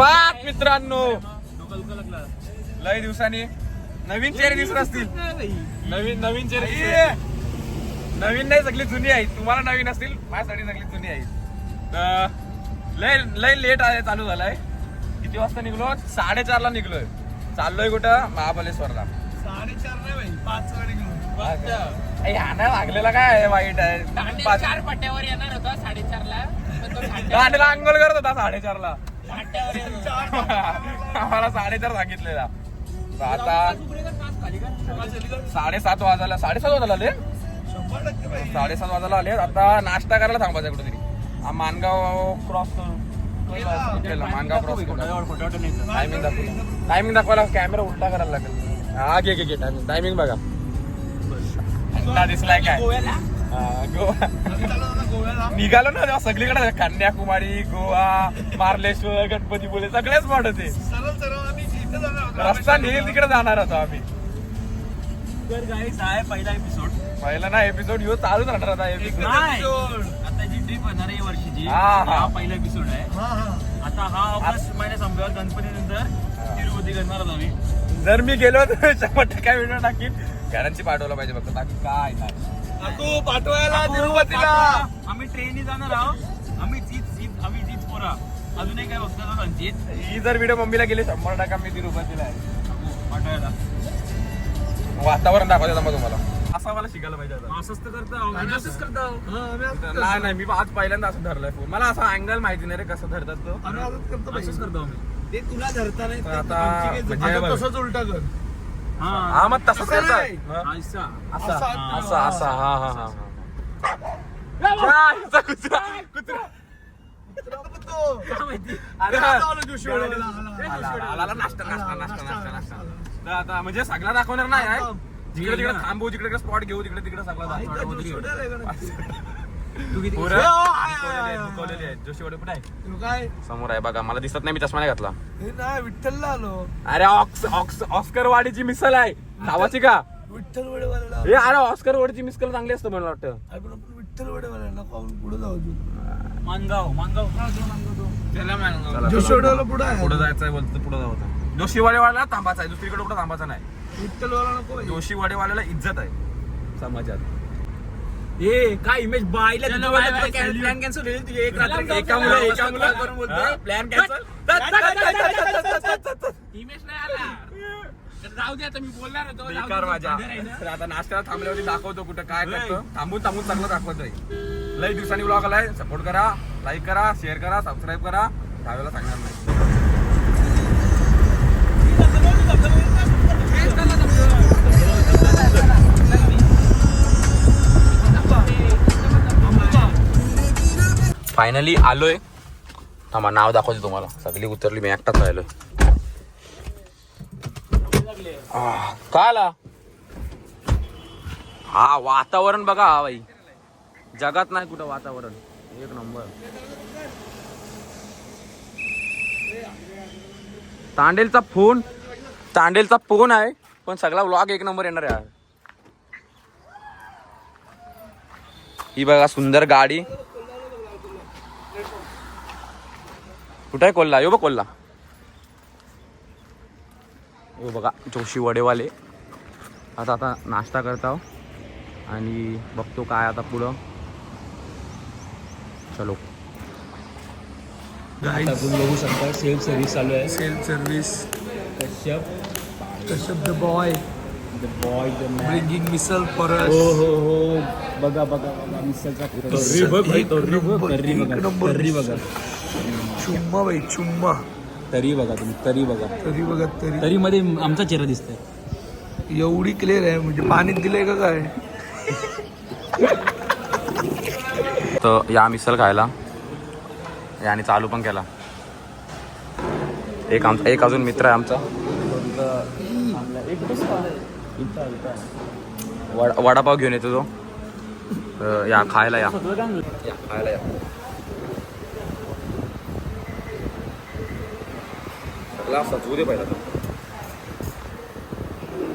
सुप्रभात मित्रांनो. लय दिवसांनी नवीन चेहरे दिसत असतील. नवीन चेहरे नवीन नाही, सगळी जुनी आहेत. तुम्हाला नवीन असतील, माझ्यासाठी सगळी जुनी आहेत. तर लय लेट आहे, चालू झालाय. किती वाजता निघलो? 4:30 ला निघलोय. चाललोय कुठं? महाबलेश्वरला. 4:30 नाही भाई, 5 ला निघलो. ह्यानं लागलेला काय वाईट आहे. 4 पट्ट्यावर येणार होता 4:30 ला. दांडेला अंघोळ करत होता 4:30 ला. आम्हाला 4:30 सांगितलेला. आता 7:30 वाजायला 7:30 वाजायला आले. 7:30 वाजायला आले. आता नाश्ता करायला थांबायचं कुठेतरी. मानगाव क्रॉस करून मानगाव क्रॉस करून टायमिंग दाखवायला कॅमेरा उलटा करायला लागेल. हा घे टायमिंग बघा. दिसलाय काय? गोवा निघालो ना तेव्हा सगळीकडे कन्याकुमारी, गोवा, मार्लेश्वर, गणपतीपुळे सगळेच स्पॉट होते. रस्ता नेहमी तिकडे जाणार होतो आम्ही. तर गाईस आहे पहिला एपिसोड. पहिला ना एपिसोड ह्यो चालूच राहणार आता. आता जी ट्रिप होणार आहे वर्षीची, हा पहिला एपिसोड आहे. आता हा ऑगस्ट महिन्यात संपल्यावर गणपती नंतर तिरुपती करणार आहोत आम्ही. जर मी गेलो तर 100% व्हिडिओ टाकीन. घरांची पाठवला पाहिजे फक्त, बाकी काय नाही. तू पाठवायला तिरुपतीला आम्ही ट्रेननी जाणार आहोत. आम्ही तीच पोरा अजूनही काय बघतो संचित. ही जर व्हिडिओ मम्मीला गेली 100% मी तिरुपतीला आहे. पाठवायला वातावरण दाखवते मग तुम्हाला. असं मला शिकायला पाहिजे. असंच तर करतो. नाही मी आज पहिल्यांदा असं धरलाय फोन. मला असा अँगल माहिती नाही रे कसं धरतात तो. असंच करतो आम्ही. ते तुला धरता नाही. आता तसंच उलटा कर. हा मग तसंच करतात. असा असा हा कुत्रा नाश्ता आता म्हणजे सगळा दाखवणार नाही. जिकडे तिकडे थांबू, जिकडे स्पॉट घेऊ, तिकडे तिकडे सगळं जोशीवाडी कुठे आहे? काय समोर आहे बघा. मला दिसत नाही, मी चष्मा नाही घातला. नाही विठ्ठलला आलो. अरे ऑस्कर वाडीची मिसल आहे. खावाची का? विठ्ठल वडेवाल्याला. अरे ऑस्कर वाडीची मिसल चांगली असतं मला वाटतं. विठ्ठल वडेवाल्याला पुढे जाऊ. मानगाव जोशीवाडीवाला पुढे जायचंय बोलतो. पुढे जाऊ. जोशीवाडीवाल्याला थांबायचं आहे, दुसरीकडे कुठं थांबायचं नाही. विठ्ठलवाला नको. जोशीवाडीवाल्याला इज्जत आहे समाजात. ए काय इमेज बायला प्लॅन कॅन्सल होईल. तुझे एक रात्र एका मुलं प्लॅन कॅन्सल. इमेज नाही आला तर जाऊ दे. आता मी बोलणार होतो. बेकार माझ्या. आता नाश्त्याला थांबल्यावरती दाखवतो कुठं काय करतो. थांबून चांगलं दाखवतोय. लई दिवसांनी ब्लॉग आलाय. सपोर्ट करा, लाईक करा, शेअर करा, सबस्क्राईब करा. दहावीला सांगणार नाही. फायनली आलोय. थांबा नाव दाखवते तुम्हाला. सगळी उतरली, मी एकटाच राहिलोय. काय आला? हा वातावरण बघा. हा बाई जगात नाही कुठं वातावरण. एक नंबर. तांडेलचा फोन आहे पण सगळा व्लॉग एक नंबर येणार आहे. ही बघा सुंदर गाडी. कुठे आहे कोल्हा? यो बघ कोल्हा. हो बघा जोशी वडेवाले. आता नाश्ता करता आणि बघतो काय आता पुढं. चलो आपण बघू शकता सेल्फ सर्व्हिस चालू आहे. Self service. Kashyap the boy bringing misal for us. हो बघा मिसलचा तर्री बघा. चुम्मा बाई चुम्मा. तरी बघा तुम्ही. तरी मध्ये आमचा चेहरा दिसतोय. एवढी क्लिअर आहे म्हणजे पाणीत दिलंय का काय. तर या मिसल खायला याने चालू पण केला. एक अजून मित्र आहे आमचा. वडापाव घेऊन येतो तो. या खायला या. सगळा सजवू दे पहिला.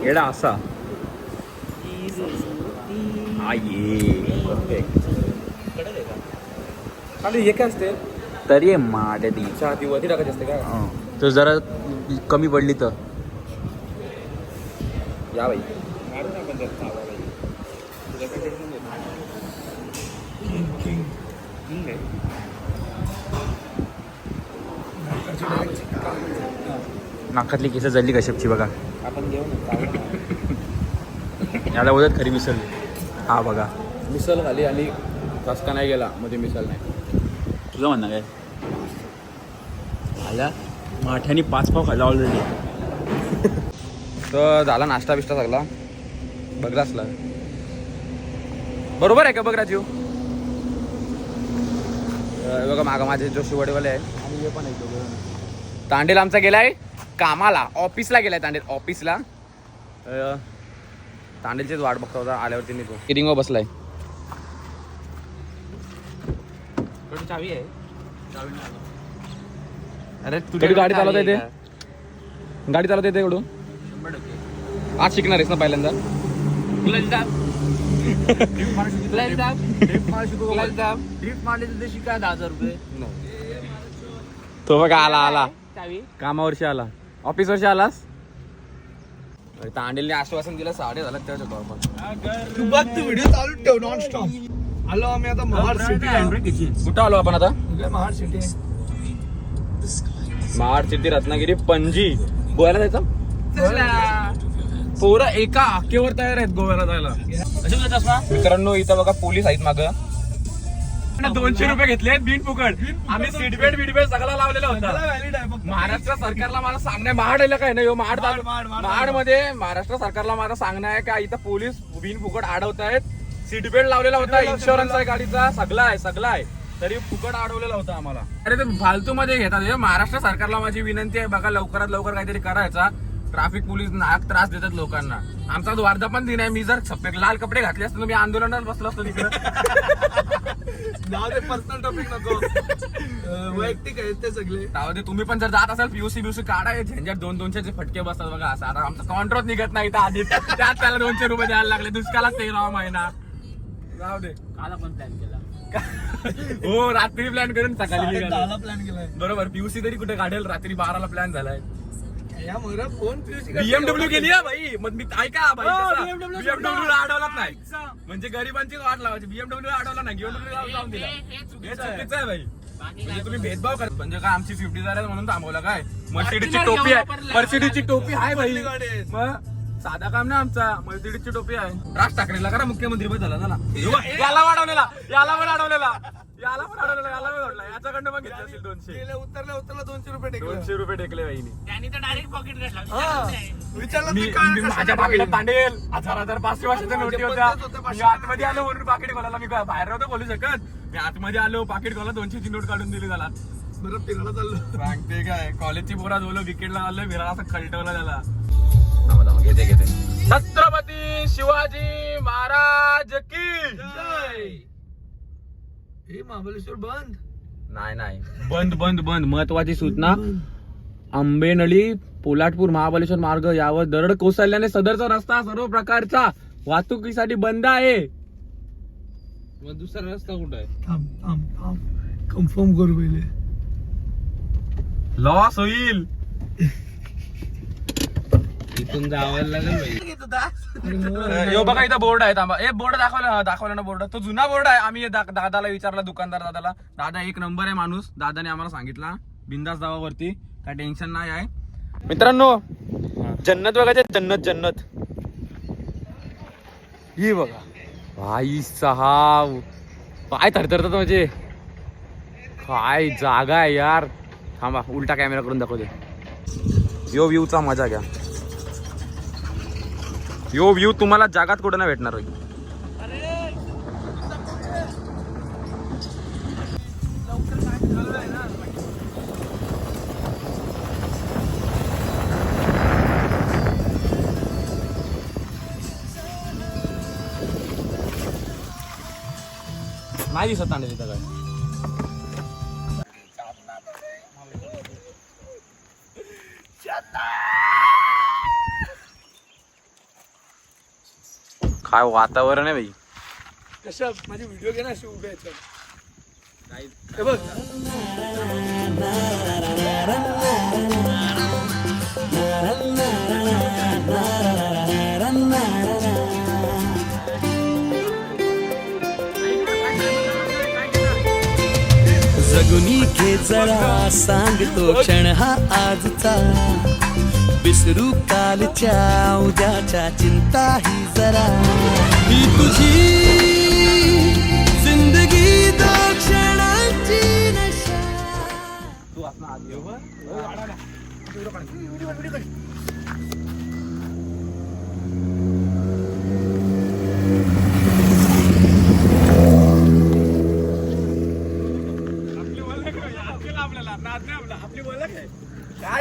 येडा असा ये खाली हे काय असते. तरी आहे माड्या ती चहा ती वरती टाकायची असते का? तर जरा कमी पडली तर या बाई नाकातली केस जल्ली कशाची बघा. आपण घेऊ ना. याला बोलत खरी मिसळली. हा बघा मिसल खाली आणि रस्ता नाही गेला मध्ये मिसल नाही. तुझं म्हणणं काय? आला माठ्याने 5 पाव खाल्ला ऑलरेडी. तर झाला नाश्ता बिष्टा सगळा बघला असला बरोबर आहे का? बघ राजीव बघा मागा माझे जो शिवडेवाले आहे आणि हे पण आहे तांडेल आमचा गेलाय कामाला, ऑफिसला गेलाय तांडेल ऑफिसला. तांडेलचीच वाट बघता होता आल्यावरती निघू. किरिंग बसलाय. चावी आहे. अरे तुझी गाडी चालवता येते? गाडी चालवता येते एवढं? 100%. आज शिकणार आहेस ना पहिल्यांदा? ड्रिफ्ट मारले तर शिका 10,000 रुपये. तो बघा आला आला चावी कामावरशी आला. ऑफिस वर्षी आलास? तांडेलने आश्वासन दिलं 10:30 झालं त्याच्या तू बघ तू व्हिडिओ चालू ठेव नॉन स्टॉप. आलो आम्ही आता महाड सिटी. कुठं आलो आपण आता? महाड सिटी. महाड सिटी, रत्नागिरी, पणजी. गोव्याला जायचं? पोरं एका आकेवर तयार आहेत गोव्याला जायला. मित्रांनो इथं बघा पोलीस आहेत मागं. 200 रुपये घेतले बिन फुकट. आम्ही सीट बेल्ट सगळा लावलेला होता. व्हॅलिड आहे फक्त. महाराष्ट्र सरकारला मला सांगणं आहे, महाड काय नाही महाड मध्ये महाराष्ट्र सरकारला मला सांगणं आहे का इथं पोलीस बिन फुकट अडवतायत. सीट बेल्ट लावलेला होता, इन्शुरन्स आहे गाडीचा, सगळा आहे तरी फुकट अडवलेला होता आम्हाला. अरे ते फालतू मध्ये घेतात. महाराष्ट्र सरकारला माझी विनंती आहे बघा लवकरात लवकर काहीतरी करायचा. ट्रॅफिक पोलीस नाक त्रास देतात लोकांना. आमचा वर्धापन दिन आहे. मी जर लाल कपडे घातले असते तर मी आंदोलनात बसलो असतो तिकडे. जाऊ दे पर्सनल टॉपिक नको. वैयक्तिक आहेत ते सगळे. त्यामध्ये तुम्ही पण जर जात असाल पीयूसी काढा. झंझट 200-200चे फटके बसतात बघा. असं आता आमचा कॉन्ट्रॅक्ट निघत नाही तर आधी त्यात त्याला 200 रुपये द्यायला लागले. दुष्काळात 13 महिना. जाऊ दे. काला पण प्लॅन केला. हो रात्री प्लॅन करून सकाळी निघालो. 10ला प्लॅन केलाय. बरोबर. पीयूसी तरी कुठे काढेल? रात्री 12ला प्लॅन झालाय. या मग कोण बीएमडब्ल्यू गेली आहे भाई. मग मी ऐका भाई बीएमडब्ल्यू अडवलाच नाही म्हणजे गरिबांची वाट लावायची. बीएमडब्ल्यू अडवला नाही. बीएमडब्ल्यू जाऊन दिला. हे चुकीचं आहे भाई. म्हणजे तुम्ही भेदभाव करत म्हणजे काय आमची 50 आहे म्हणून थांबवला काय? मर्सिडीजची टोपी आहे. मर्सिडीजची टोपी आहे भाई. मग साधा काम ना आमचा. मर्सिडीजची टोपी आहे. राज ठाकरेला करा मुख्यमंत्री पण झाला ना. याला वाढवलेला याला पण अडवलेला याला पण वाढला. याच्याकडनं पण घेतलं असेल 200. उतरला 200 रुपये टेकले. 200 रुपये टेकले बाईनी. त्यांनी तर डायरेक्ट पॉकेट घेतला. विचारलं मी ते काय मी माझ्या पाकिटात तांडेल 1000 500 वर्षाच्या नोटी होत्या. मी आतमध्ये आलो म्हणून पाकिट खोलायला. मी बाहेर नव्हतं बोलू शकत. मी आतमध्ये आलो पाकिट खोला 200ची नोट काढून दिली त्याला. बरं फिरायला चाललो. सांगते काय कॉलेजची पोरा बोललो विकेटला आलो फिरायला असं खलटवलं त्याला. घेते छत्रपती शिवाजी महाराज की जय. हे महाबळेश्वर बंद. नाही बंद महत्वाची सूचना. आंबेनळी पोलाटपूर महाबळेश्वर मार्ग यावर दरड कोसळल्याने सदरचा रस्ता सर्व प्रकारचा वाहतुकीसाठी बंद आहे. मग दुसरा रस्ता कुठं आहे? थांब कन्फर्म करू पहिले. लॉस होईल. इथून जावं लागेल. यो बघा इथं बोर्ड आहे. थांबा हे बोर्ड दाखवला ना बोर्ड. तो जुना बोर्ड आहे. आम्ही दादाला विचारला दुकानदार दादाला. दादा एक नंबर आहे माणूस. दादाने आम्हाला सांगितला बिंदास जावावरती काय टेन्शन नाही आहे. मित्रांनो जन्नत बघायचे. जन्नत ही बघा भाई साहेब काय थरथरतात म्हणजे काय जागा आहे यार. थांबा उलटा कॅमेरा करून दाखवते. यो व्ह्यूचा मजा घ्या. यो व्ह्यू तुम्हाला जगात कुठं नाही भेटणार. नाही दिसत तांडे तिथं काय. काय वातावरण आहे भाई. कशा माझी व्हिडिओ घे ना अशी उभे हे बघ जगुनी घे जरा सांगतो क्षण हा आजचा विसरू कालच्या उद्याच्या चिंता ही जरा ही तुझी जिंदगी दो क्षणाची नशा.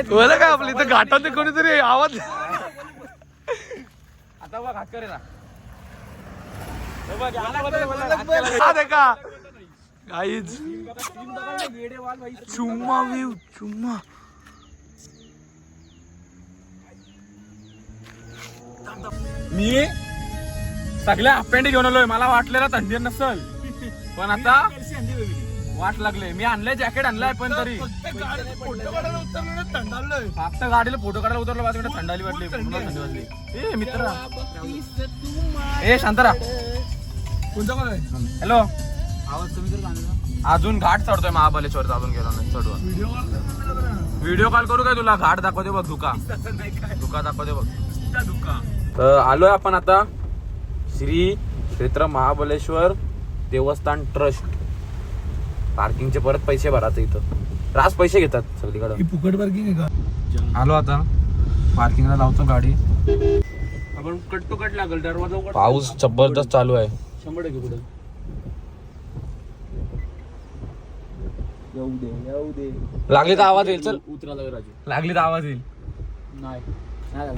बोला का आपली तर घाटात कोणीतरी आवाज आता बघ हात करे ना हा देखा गाईज चुम्मा व्ह्यू चुम्मा मी सगळ्या हाफपॅन्ट घेऊन आलोय. मला वाटलेला थंडी नसल पण आता वाट लागले. मी आणलंय जॅकेट आणलंय पण तरी फक्त गाडीला फोटो काढायला उतरलो बाजूकडे थंडाली वाटली पूर्ण थंडी वाजली. ए मित्र ए शांतरा कोणता कॉल आहे हॅलो आवाज कमी कर. अजून घाट चढतोय महाबलेश्वरचा अजून गेलो नाही चढवा. व्हिडिओ कॉल करू काय तुला घाट दाखवते बघ. धुका दाखवते बघ. तर आलोय आपण आता श्री क्षेत्र महाबलेश्वर देवस्थान ट्रस्ट. पार्किंगचे परत पैसे भरायचे इथं रास पैसे घेतात सगळीकडे. फुकट पार्किंग आहे का? आलो आता पार्किंगला लावतो गाडी. आपण कट टू कट लागल दरवाजा उघड. पाऊस जबरदस्त चालू आहे. 100% पुढे येऊ दे लागली तर आवाज येईल. चल उतरा लाग राजू. लागली तर आवाज येईल. नाही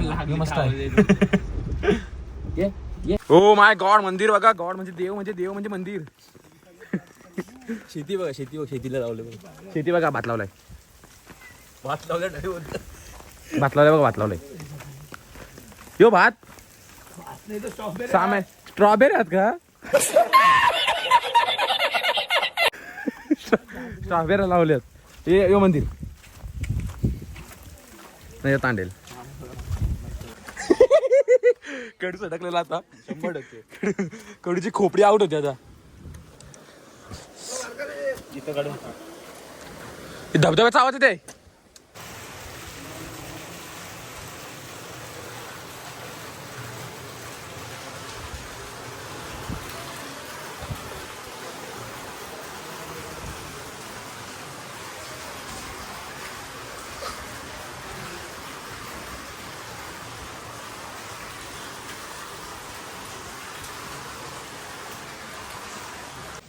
लागली मस्त आहे. ओ माय गॉड मंदिर बघा. गॉड म्हणजे देव म्हणजे मंदिर. शेती बघा शेतीला लावले बघा. शेती बघा भात लावलाय. भात लावले भात लावलाय बघा. भात लावलाय. यो भात साम स्ट्रॉबेरी आहेत का? स्ट्रॉबेरी लावल्यात. यो मंदिर नाही तांडेल. कडू सटकलेला आता 100%. कडूची खोपडी आउट होती आता. इथं काढून धबधब्याचा आवाज येते.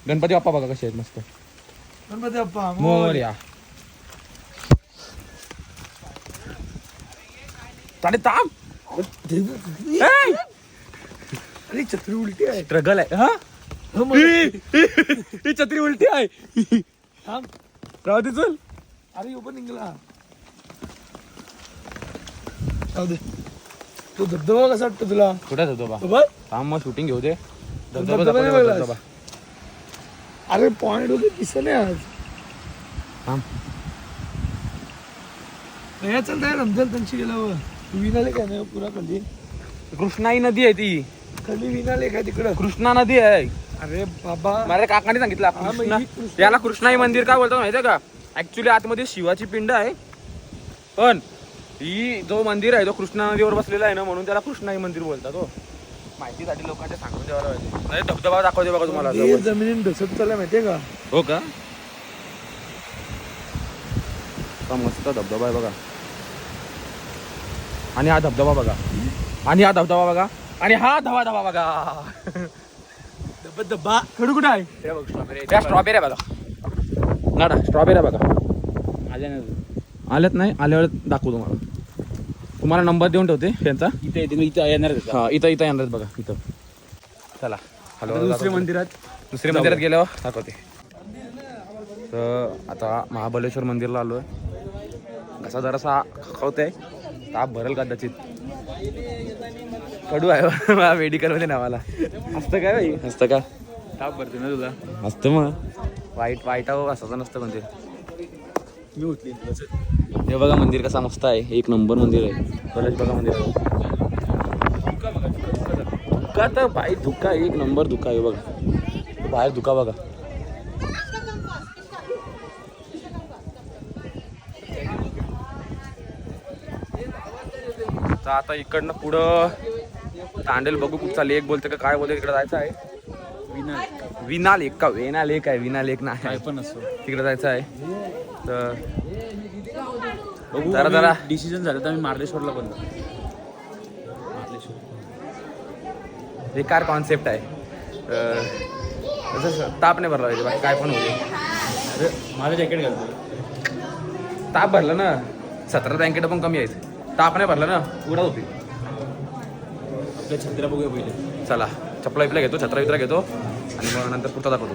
गणपती बाप्पा बघा कसे आहेत मस्त. गणपती बाप्पा मोरया. ताडे ताप. अरे छत्री उलटी आहे. स्ट्रगल आहे. हा ही छत्री उलटी आहे. राहू दे चल. अरे यो पण निघला. जाऊ दे. तो धबधबा कसा वाटतो तुला? कुठे धबधबा? बघ थांब मग शूटिंग घेऊ दे. धबधबा दाखव नाही दे, बघलास? धबधबा. अरे पॉइंट वगैरे दिसत नाही आज. थांब. नाही चालतंय रमजान त्यांची गेल्यावर विनाले काय नाही पुरा खाली कृष्णाई नदी आहे ती. खाली विनाले काय तिकडं. कृष्णा नदी आहे. अरे बाबा माझ्या काकाने सांगितलं. हा, मग कृष्णा- ही कृष्णा- याला कृष्णाई मंदिर काय बोलतात माहितीये का? ऍक्च्युली आतमध्ये शिवाची पिंड आहे पण ही जो मंदिर आहे तो कृष्णा नदीवर बसलेला आहे ना म्हणून त्याला कृष्णाई मंदिर बोलतात. हो माहितीसाठी लोकांच्या सांगून द्यायला पाहिजे. नाही धबधबा दाखवते बघा तुम्हाला. हे जमिनीत ढसत चालला माहितीये का? हो का? मस्त धबधबा आहे बघा. आणि हा धबधबा बघा. आणि हा धबधबा बघा. आणि हा धबधबा बघा. धबधबा कडू कुठं आहे? त्या स्ट्रॉबेरी बघा. ना स्ट्रॉबेरी बघा. आल्यात नाही आल्यावर दाखवू तुम्हाला नंबर देऊन ठेवते त्यांचा. इथे येणार हा इथं येणार बघा इथं. चला हॅलो. दुसऱ्या मंदिरात गेल्यावर दाखवते. तर आता महाबलेश्वर मंदिरला आलोय. कसा जरासा खवतोय. ताप भरेल कदाचित. कडू आहे मेडिकल मध्ये नावाला. असतं काय भाई? असतं का? ताप भरते ना तुला. असतं मग वाईटावर असायचं नसतं मंदिर. मी उठली. हे बघा मंदिर कसा मस्त आहे. एक नंबर मंदिर आहे. कॉलेज बघा मंदिर. धुका तर बाई धुका एक नंबर धुका आहे बघा. बाहेर धुका बघा. तर आता इकडनं पुढं तांडेल बघू कुठं चालली. एक बोलते का काय बोलते तिकडे जायचं आहे. विना लेक का वेना लेक आहे. विना लेक नाही पण असतो तिकडे जायचं आहे. तर बघू जरा डिसिजन झालं तर आम्ही मार्लेश्वरला पण बेकार कॉन्सेप्ट आहे. तसं ताप नाही भरला पाहिजे बाकी काय पण होते. अरे माझं जॅकेट घालतो. ताप भरला ना 17 बँकेट पण कमी आहेत. ताप नाही भरला ना उडत होती. आपल्या छत्र्या बघूया पहिले. चला चपला विपला घेतो छत्रा वित्रा घेतो आणि मग नंतर पुढचा दाखवतो.